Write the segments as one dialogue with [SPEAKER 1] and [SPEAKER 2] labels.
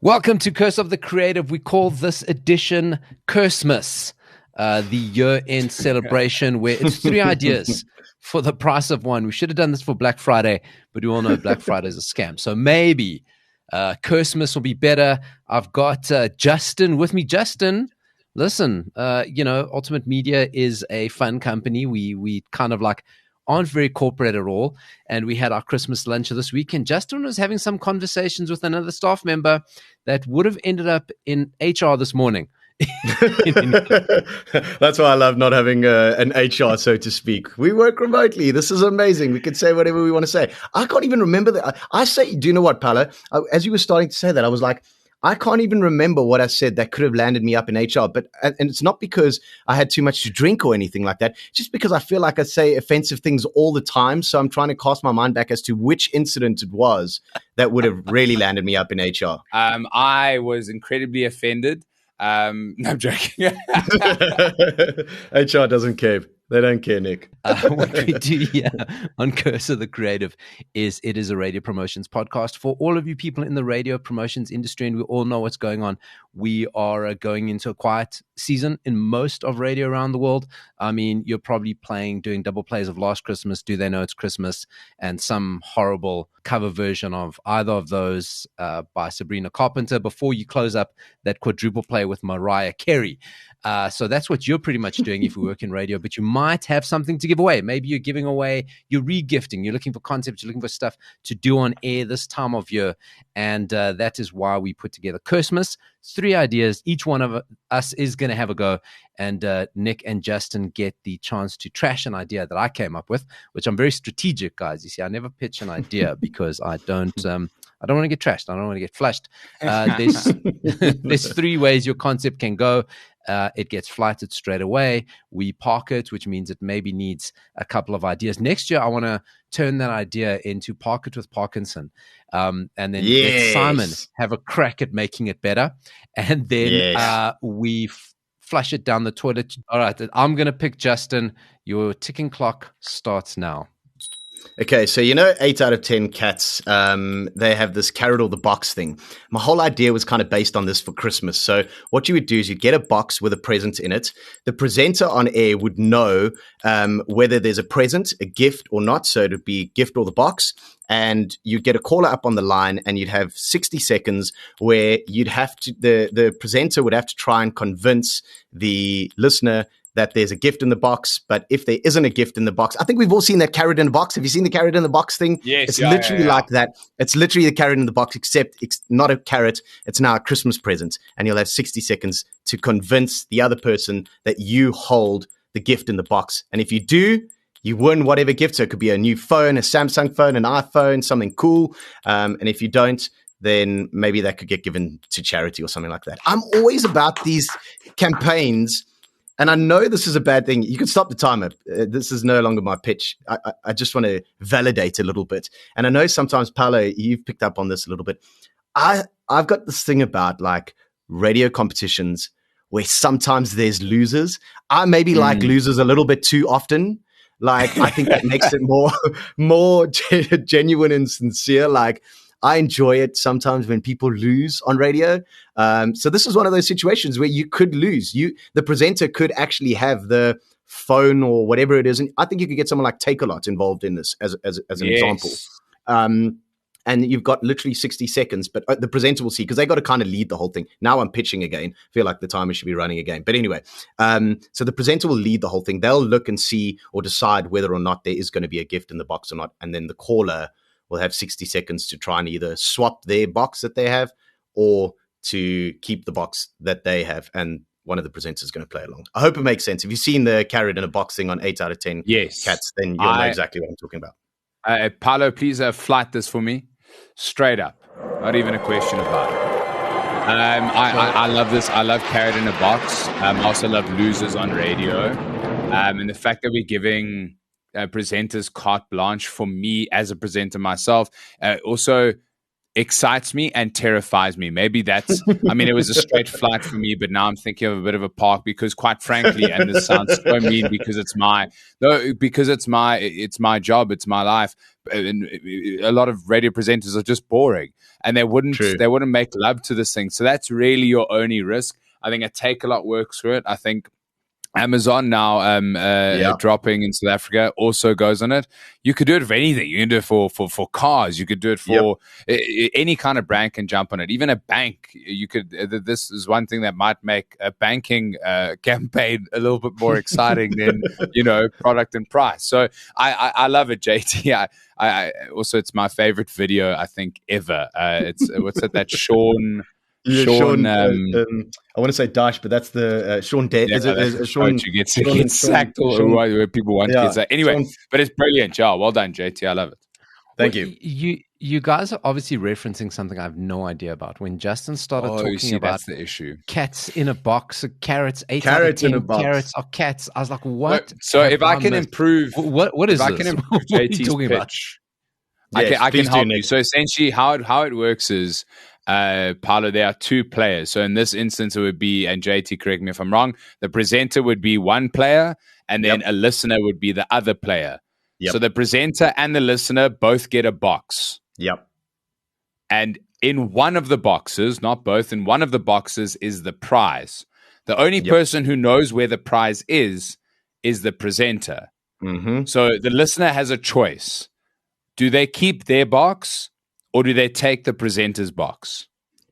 [SPEAKER 1] Welcome to Curse of the Creative. We call this edition Cursemas, the year-end celebration where it's 3 ideas for the price of 1. We should have done this for Black Friday, but we all know Black Friday is a scam. So maybe Cursemas will be better. I've got Justin with me. Justin, listen, Ultimate Media is a fun company. We kind of like aren't very corporate at all. And we had our Christmas lunch this week, and Justin was having some conversations with another staff member that would have ended up in HR this morning.
[SPEAKER 2] That's why I love not having an HR, so to speak. We work remotely. This is amazing. We can say whatever we want to say. I can't even remember that. I say, do you know what, Paolo? As you were starting to say that, I was like, I can't even remember what I said that could have landed me up in HR. And it's not because I had too much to drink or anything like that. It's just because I feel like I say offensive things all the time. So I'm trying to cast my mind back as to which incident it was that would have really landed me up in HR.
[SPEAKER 3] I was incredibly offended. No, I'm joking.
[SPEAKER 2] HR doesn't care. They don't care, Nick.
[SPEAKER 1] What we do here on Curse of the Creative is it is a radio promotions podcast for all of you people in the radio promotions industry, and we all know what's going on. We are going into a quiet season in most of radio around the world. I mean, you're probably doing double plays of Last Christmas, Do They Know It's Christmas, and some horrible cover version of either of those by Sabrina Carpenter before you close up that quadruple play with Mariah Carey. So that's what you're pretty much doing if you work in radio, but you might have something to give away. Maybe you're giving away, you're re-gifting, you're looking for concepts, you're looking for stuff to do on air this time of year. And that is why we put together Cursemas. 3 ideas. Each one of us is going to have a go. And Nick and Justin get the chance to trash an idea that I came up with, which I'm very strategic, guys. You see, I never pitch an idea because I don't want to get trashed. I don't want to get flushed. There's 3 ways your concept can go. It gets flighted straight away. We park it, which means it maybe needs a couple of ideas. Next year, I want to turn that idea into Park It with Parkinson. And then let Simon have a crack at making it better. And then we flush it down the toilet. All right, I'm going to pick Justin. Your ticking clock starts now.
[SPEAKER 2] Okay, so 8 out of 10 cats, they have this carrot or the box thing. My whole idea was kind of based on this for Christmas. So what you would do is you'd get a box with a present in it. The presenter on air would know whether there's a present, a gift or not. So it would be gift or the box. And you'd get a caller up on the line and you'd have 60 seconds where you'd have to, the presenter would have to try and convince the listener that there's a gift in the box, but if there isn't a gift in the box, I think we've all seen that carrot in the box. Have you seen the carrot in the box thing?
[SPEAKER 3] Yes.
[SPEAKER 2] It's literally like that. It's literally the carrot in the box, except it's not a carrot. It's now a Christmas present. And you'll have 60 seconds to convince the other person that you hold the gift in the box. And if you do, you win whatever gift. So it could be a new phone, a Samsung phone, an iPhone, something cool. And if you don't, then maybe that could get given to charity or something like that. I'm always about these campaigns. And I know this is a bad thing. You can stop the timer. This is no longer my pitch. I just want to validate a little bit. And I know sometimes, Paolo, you've picked up on this a little bit. I've got this thing about like radio competitions where sometimes there's losers. I maybe like losers a little bit too often. Like, I think that makes it more genuine and sincere. Like, I enjoy it sometimes when people lose on radio. So this is one of those situations where you could lose. The presenter could actually have the phone or whatever it is. And I think you could get someone like Take-A-Lot involved in this as an example. And you've got literally 60 seconds, but the presenter will see, because they got to kind of lead the whole thing. Now I'm pitching again. I feel like the timer should be running again. But anyway, so the presenter will lead the whole thing. They'll look and see or decide whether or not there is going to be a gift in the box or not. And then the caller will have 60 seconds to try and either swap their box that they have or to keep the box that they have. And one of the presenters is going to play along. I hope it makes sense. If you've seen the carrot in a box thing on 8 out of 10 cats, then you'll know exactly what I'm talking about.
[SPEAKER 3] Paolo, please flight this for me. Straight up. Not even a question about it. I love this. I love carrot in a box. I also love losers on radio. And the fact that we're giving presenters carte blanche, for me as a presenter myself, also excites me and terrifies me. Maybe that's, I mean, it was a straight flight for me, but now I'm thinking of a bit of a park because, quite frankly, and this sounds so mean because it's my job, it's my life. a lot of radio presenters are just boring, and they wouldn't make love to this thing. So that's really your only risk. I think a Take-A-Lot works for it. I think Amazon now dropping in South Africa also goes on it. You could do it for anything. You can do it for cars. You could do it for any kind of brand can jump on it. Even a bank. You could. This is one thing that might make a banking campaign a little bit more exciting than product and price. So I love it, JT. I also, it's my favorite video I think ever. It's what's it that Sean.
[SPEAKER 2] Sean, I want to say Dash, but that's the Sean.
[SPEAKER 3] Sean gets sacked where people want kids. Anyway, Sean, but it's brilliant. Yeah, well done, JT. I love it.
[SPEAKER 2] Thank you.
[SPEAKER 1] You guys are obviously referencing something I have no idea about. When Justin started talking about
[SPEAKER 3] the issue,
[SPEAKER 1] cats in a box, carrots, 8
[SPEAKER 2] carrots
[SPEAKER 1] out of 10
[SPEAKER 2] in a box.
[SPEAKER 1] Carrots are cats. I was like, what?
[SPEAKER 3] So if I can improve,
[SPEAKER 1] what is
[SPEAKER 3] if
[SPEAKER 1] this?
[SPEAKER 3] I can improve JT's pitch, I can help you. So essentially, how it works is. Paolo, there are 2 players. So in this instance, it would be, and JT, correct me if I'm wrong, the presenter would be one player, and then a listener would be the other player. So the presenter and the listener both get a box. And in one of the boxes, not both, in one of the boxes is the prize. The only person who knows where the prize is the presenter. So the listener has a choice. Do they keep their box? Or do they take the presenter's box?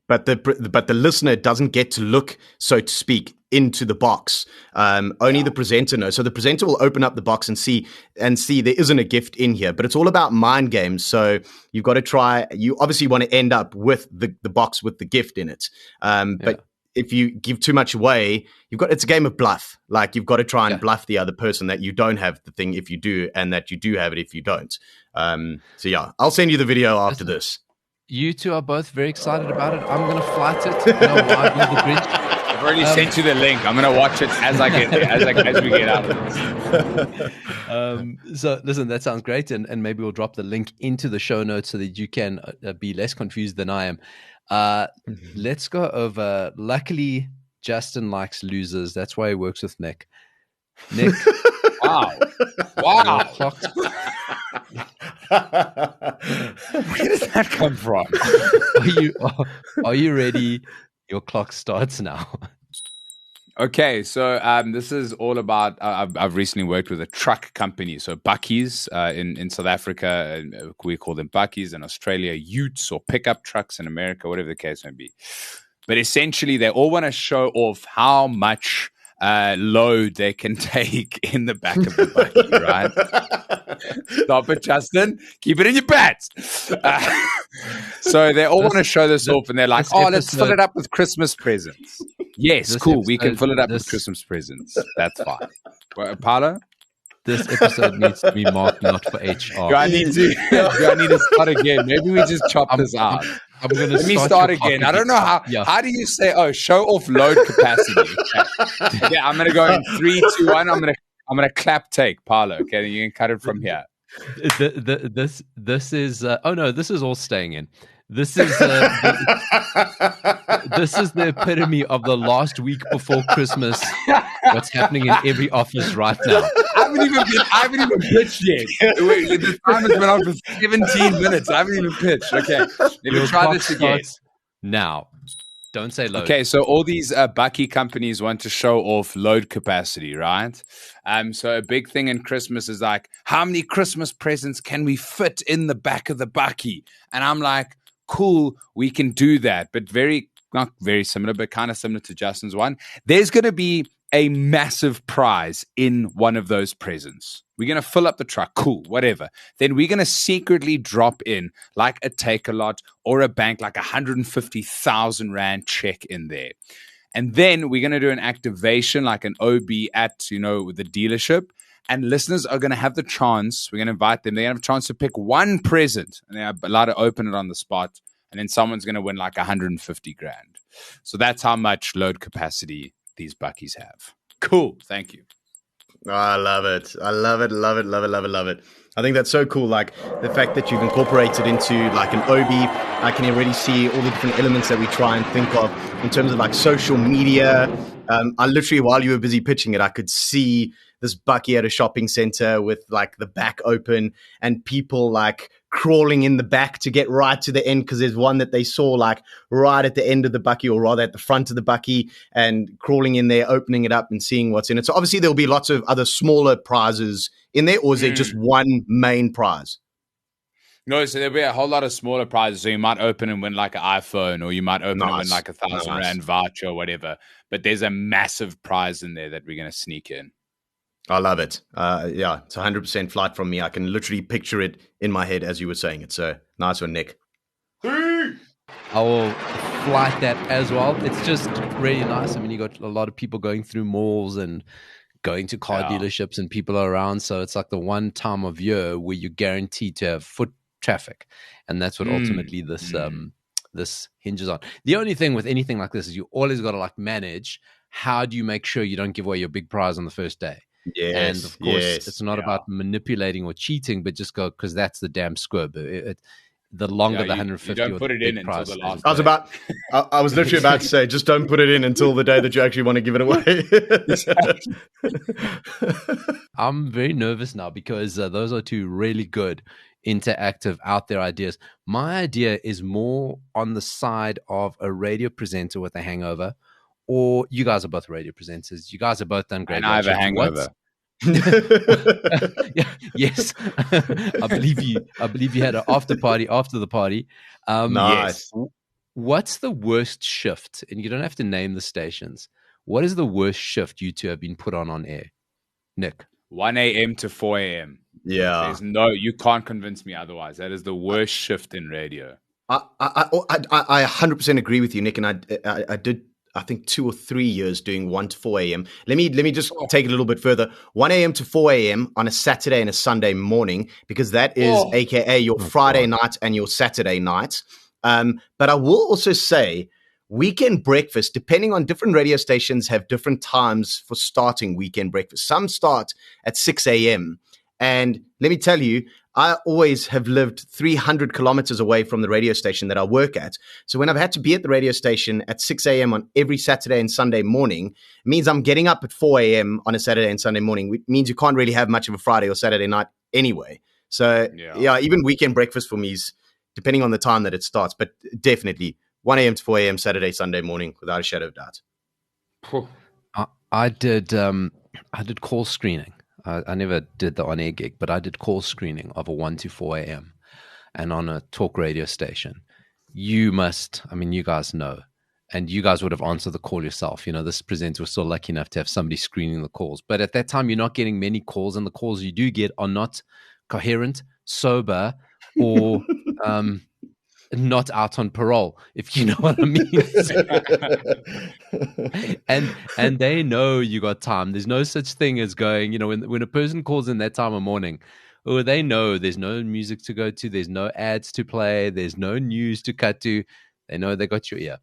[SPEAKER 2] But the listener doesn't get to look, so to speak, into the box. Only the presenter knows. So the presenter will open up the box and see there isn't a gift in here. But it's all about mind games. So you've got to try. You obviously want to end up with the box with the gift in it. But if you give too much away, it's a game of bluff. Like you've got to try and bluff the other person that you don't have the thing if you do, and that you do have it if you don't. I'll send you the video after this.
[SPEAKER 1] You two are both very excited about it. I'm going to flight it. Why be the Grinch?
[SPEAKER 3] I've already sent you the link. I'm going to watch it as I get there, as we get out of this.
[SPEAKER 1] So listen, that sounds great, and maybe we'll drop the link into the show notes so that you can be less confused than I am. Let's go over. Luckily, Justin likes losers. That's why he works with Nick. Nick.
[SPEAKER 3] Wow. Where does that come from?
[SPEAKER 1] Are you ready? Your clock starts now.
[SPEAKER 3] Okay, so this is all about. I've recently worked with a truck company, so Buckies in South Africa. We call them Buckies. In Australia, Utes or pickup trucks. In America, whatever the case may be. But essentially, they all want to show off how much load they can take in the back of the Bucky, right? Stop it, Justin. Keep it in your pants. So they all want to show this off, and they're like, let's fill it up with Christmas presents. Yes, cool. We can fill it up with Christmas presents. That's fine. Paolo?
[SPEAKER 1] This episode needs to be marked not for HR.
[SPEAKER 3] Do I need to start again? Maybe we just chop this out.
[SPEAKER 1] I'm going to
[SPEAKER 3] Let me start again. I don't know how. Yeah. How do you say? Show off load capacity. Okay. I'm going to go in 3, 2, 1. I'm going to clap take, Paolo. Okay, then you can cut it from here.
[SPEAKER 1] This is. This is all staying in. This is this is the epitome of the last week before Christmas. What's happening in every office right now?
[SPEAKER 3] I haven't even pitched yet. The time has been on for 17 minutes. I haven't even pitched. Okay, let me try this again.
[SPEAKER 1] Now, don't say load.
[SPEAKER 3] Okay, so all these Bucky companies want to show off load capacity, right? So a big thing in Christmas is like, how many Christmas presents can we fit in the back of the Bucky? And I'm like, cool, we can do that, but not very similar, but kind of similar to Justin's one. There's going to be a massive prize in one of those presents. We're going to fill up the truck. Cool, whatever. Then we're going to secretly drop in like a Take-A-Lot or a bank, like 150,000 Rand check in there. And then we're going to do an activation like an OB at, the dealership. And listeners are going to have the chance. We're going to invite them. They're going to have a chance to pick one present. And they're allowed to open it on the spot. And then someone's going to win like 150 grand. So that's how much load capacity these Buckies have. Cool. Thank you.
[SPEAKER 2] Oh, I love it. I love it. Love it. Love it. Love it. Love it. I think that's so cool. Like the fact that you've incorporated into like an OB, I can already see all the different elements that we try and think of in terms of like social media. I literally, while you were busy pitching it, I could see this bucky at a shopping center with like the back open and people like crawling in the back to get right to the end because there's one that they saw like right at the end of the bucky, or rather at the front of the bucky, and crawling in there, opening it up and seeing what's in it. So obviously there'll be lots of other smaller prizes in there, or is there just one main prize?
[SPEAKER 3] No, so there'll be a whole lot of smaller prizes. So you might open and win like an iPhone, or you might open and win like R1,000 voucher or whatever. But there's a massive prize in there that we're going to sneak in.
[SPEAKER 2] I love it. Yeah, it's 100% flight from me. I can literally picture it in my head as you were saying it. So nice one, Nick.
[SPEAKER 1] I will flight that as well. It's just really nice. I mean, you got a lot of people going through malls and going to car dealerships, and people are around. So it's like the one time of year where you're guaranteed to have foot traffic. And that's what ultimately this hinges on. The only thing with anything like this is you always got to like manage, how do you make sure you don't give away your big prize on the first day?
[SPEAKER 2] Yes,
[SPEAKER 1] and of course, it's not about manipulating or cheating, but just go, because that's the damn squib. The longer the 150,
[SPEAKER 3] you don't put it in until the last.
[SPEAKER 2] I was literally about to say, just don't put it in until the day that you actually want to give it away.
[SPEAKER 1] I'm very nervous now because those are two really good, interactive, out there ideas. My idea is more on the side of a radio presenter with a hangover. Or you guys are both radio presenters. You guys are both done great.
[SPEAKER 3] And I have a hangover.
[SPEAKER 1] Yes, I believe you had an after party after the party.
[SPEAKER 2] Nice.
[SPEAKER 1] Yes. What's the worst shift? And you don't have to name the stations. What is the worst shift you two have been put on air, Nick?
[SPEAKER 3] 1 a.m. to 4 a.m.
[SPEAKER 2] Yeah.
[SPEAKER 3] You can't convince me otherwise. That is the worst shift in radio.
[SPEAKER 2] I 100% agree with you, Nick. And I did, I think 2 or 3 years doing 1 to 4 a.m. Let me just take it a little bit further. 1 a.m. to 4 a.m. on a Saturday and a Sunday morning, because that is AKA your Friday night and your Saturday night. But I will also say weekend breakfast, depending on different radio stations, have different times for starting weekend breakfast. Some start at 6 a.m. And let me tell you, I always have lived 300 kilometers away from the radio station that I work at. So when I've had to be at the radio station at 6 a.m. on every Saturday and Sunday morning, it means I'm getting up at 4 a.m. on a Saturday and Sunday morning, which means you can't really have much of a Friday or Saturday night anyway. So yeah, even weekend breakfast for me is depending on the time that it starts, but definitely 1 a.m. to 4 a.m. Saturday, Sunday morning, without a shadow of doubt.
[SPEAKER 1] I did call screening. I never did the on-air gig, but I did call screening of a 1 to 4 a.m. and on a talk radio station. You guys know, and you guys would have answered the call yourself. You know, this presenter was still lucky enough to have somebody screening the calls. But at that time, you're not getting many calls, and the calls you do get are not coherent, sober, or not out on parole, if you know what I mean. and they know you got time. There's no such thing as going, you know, when a person calls in that time of morning, they know there's no music to go to, there's no ads to play, there's no news to cut to. They know they got your ear.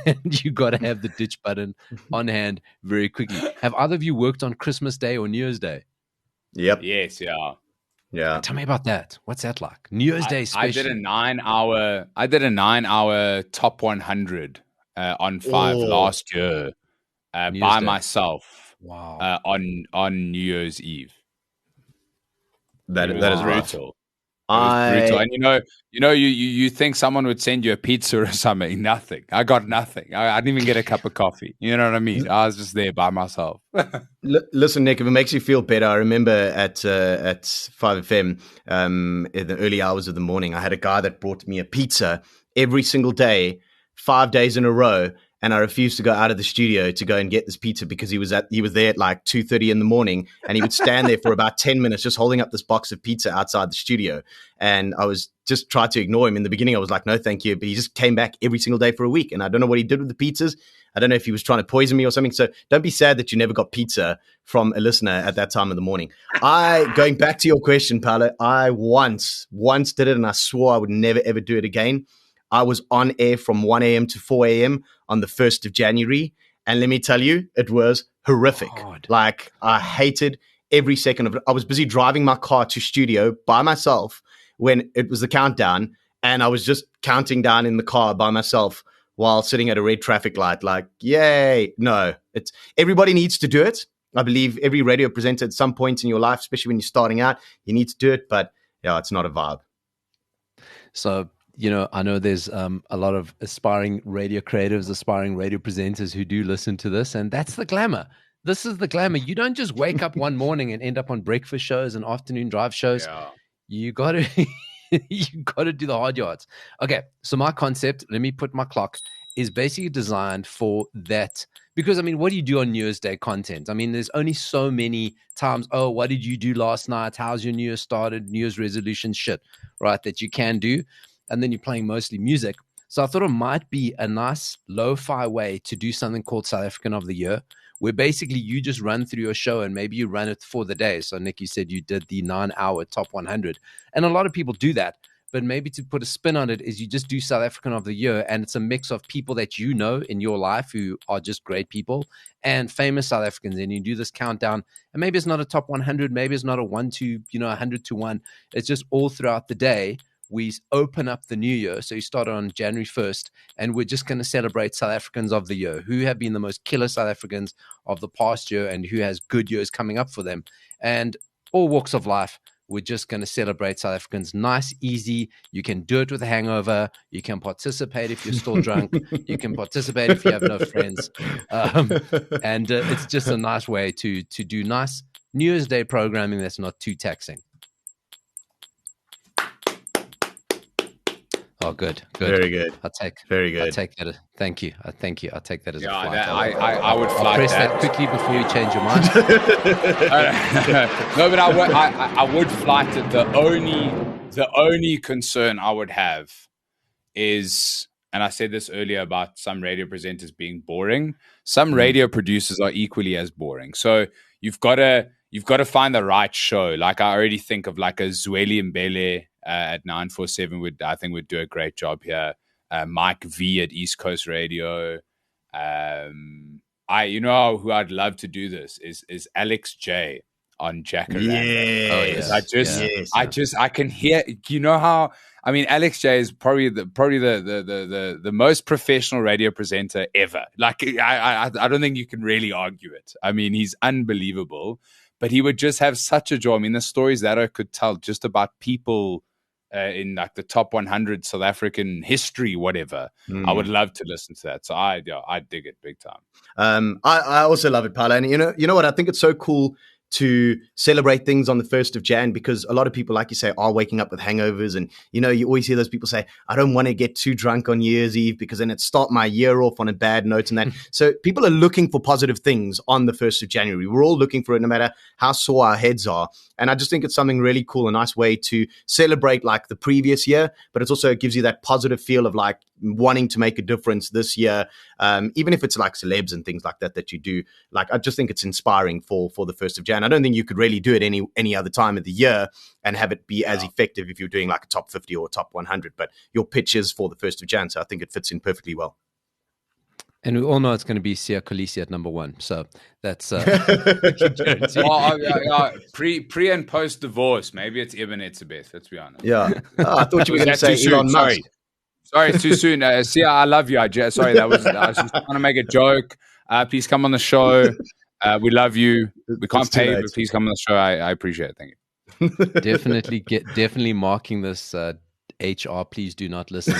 [SPEAKER 1] And you got to have the ditch button on hand very quickly. Have either of you worked on Christmas Day or New Year's Day?
[SPEAKER 2] Yep.
[SPEAKER 3] Yes, yeah.
[SPEAKER 2] Yeah.
[SPEAKER 1] Tell me about that. What's that like? New Year's Day especially.
[SPEAKER 3] I did a 9-hour top 100 on 5 last year by myself.
[SPEAKER 1] Wow.
[SPEAKER 3] On New Year's Eve.
[SPEAKER 2] That is
[SPEAKER 3] brutal. Brutal. And you think someone would send you a pizza or something? Nothing. I got nothing. I didn't even get a cup of coffee. You know what I mean? I was just there by myself.
[SPEAKER 2] Listen, Nick, if it makes you feel better, I remember at 5FM in the early hours of the morning, I had a guy that brought me a pizza every single day, 5 days in a row. And I refused to go out of the studio to go and get this pizza because he was there at like 2:30 in the morning, and he would stand there for about 10 minutes just holding up this box of pizza outside the studio. And I was just trying to ignore him. In the beginning, I was like, no, thank you. But he just came back every single day for a week. And I don't know what he did with the pizzas. I don't know if he was trying to poison me or something. So don't be sad that you never got pizza from a listener at that time of the morning. Going back to your question, Paolo, I once did it, and I swore I would never, ever do it again. I was on air from 1 a.m. to 4 a.m. on the 1st of January. And let me tell you, it was horrific. God. Like, I hated every second of it. I was busy driving my car to studio by myself when it was the countdown. And I was just counting down in the car by myself while sitting at a red traffic light. Like, yay. No, everybody needs to do it. I believe every radio presenter at some point in your life, especially when you're starting out, you need to do it. But yeah, it's not a vibe.
[SPEAKER 1] So, I know there's a lot of aspiring radio creatives, aspiring radio presenters who do listen to this, and that's the glamour. This is the glamour. You don't just wake up one morning and end up on breakfast shows and afternoon drive shows.
[SPEAKER 3] Yeah.
[SPEAKER 1] You got to do the hard yards. Okay, so my concept, let me put my clock, is basically designed for that. Because, what do you do on New Year's Day content? There's only so many times, oh, what did you do last night? How's your New Year started? New Year's resolution shit, right, that you can do. And then you're playing mostly music. So I thought it might be a nice lo-fi way to do something called South African of the Year, where basically you just run through your show and maybe you run it for the day. So Nick, you said you did the 9-hour top 100. And a lot of people do that. But maybe to put a spin on it is you just do South African of the Year, and it's a mix of people that you know in your life who are just great people and famous South Africans. And you do this countdown, and maybe it's not a top 100, maybe it's not a 1 to 100 to 1. It's just all throughout the day. We open up the new year. So you start on January 1st, and we're just going to celebrate South Africans of the year, who have been the most killer South Africans of the past year and who has good years coming up for them. And all walks of life, we're just going to celebrate South Africans. Nice, easy. You can do it with a hangover. You can participate if you're still drunk. You can participate if you have no friends. And it's just a nice way to do nice New Year's Day programming that's not too taxing. Oh, good.
[SPEAKER 2] Very good. Very good.
[SPEAKER 1] I'll take that. Thank you. I'll take that as a flight.
[SPEAKER 3] I would fly.
[SPEAKER 1] I'll press that quickly before you change your mind.
[SPEAKER 3] No, but I would flight it. The only concern I would have is, and I said this earlier about some radio presenters being boring. Some radio producers are equally as boring. So you've got to find the right show. Like I already think of like a Zweli Mbele at 947 would do a great job here. Mike V at East Coast Radio. Who I'd love to do this is Alex J on Jacaranda.
[SPEAKER 2] Yes.
[SPEAKER 3] I can hear. How? Alex J is probably the most professional radio presenter ever. Like I don't think you can really argue it. He's unbelievable, but he would just have such a joy. The stories that I could tell just about people in like the top 100 South African history, whatever. I would love to listen to that. So I dig it big time.
[SPEAKER 2] I also love it, Paula. And you know what? I think it's so cool to celebrate things on the 1st of Jan, because a lot of people, like you say, are waking up with hangovers. And, you always hear those people say, I don't want to get too drunk on New Year's Eve because then it start my year off on a bad note and that. So people are looking for positive things on the 1st of January. We're all looking for it, no matter how sore our heads are. And I just think it's something really cool, a nice way to celebrate like the previous year, but it gives you that positive feel of like wanting to make a difference this year. Even if it's like celebs and things like that you do. Like, I just think it's inspiring for the 1st of Jan. I don't think you could really do it any other time of the year and have it be as effective if you're doing like a top 50 or a top 100, but your pitch is for the 1st of Jan. So I think it fits in perfectly well.
[SPEAKER 1] And we all know it's going to be Sia Kolisi at number 1. So that's
[SPEAKER 3] pre and post divorce. Maybe it's Ibn Etzebeth. Let's be honest.
[SPEAKER 2] Yeah. I thought you were going to say Elon Musk.
[SPEAKER 3] Sorry, it's too soon. Sia, I love you. I was just trying to make a joke. Please come on the show. We love you. We can't pay you, but please come on the show. I appreciate it. Thank you.
[SPEAKER 1] Definitely marking this. HR, please do not listen.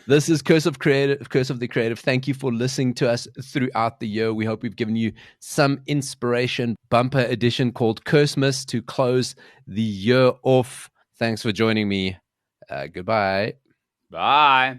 [SPEAKER 1] This is Curse of the Creative. Thank you for listening to us throughout the year. We hope we've given you some inspiration. Bumper edition called Cursemas to close the year off. Thanks for joining me. Goodbye.
[SPEAKER 3] Bye.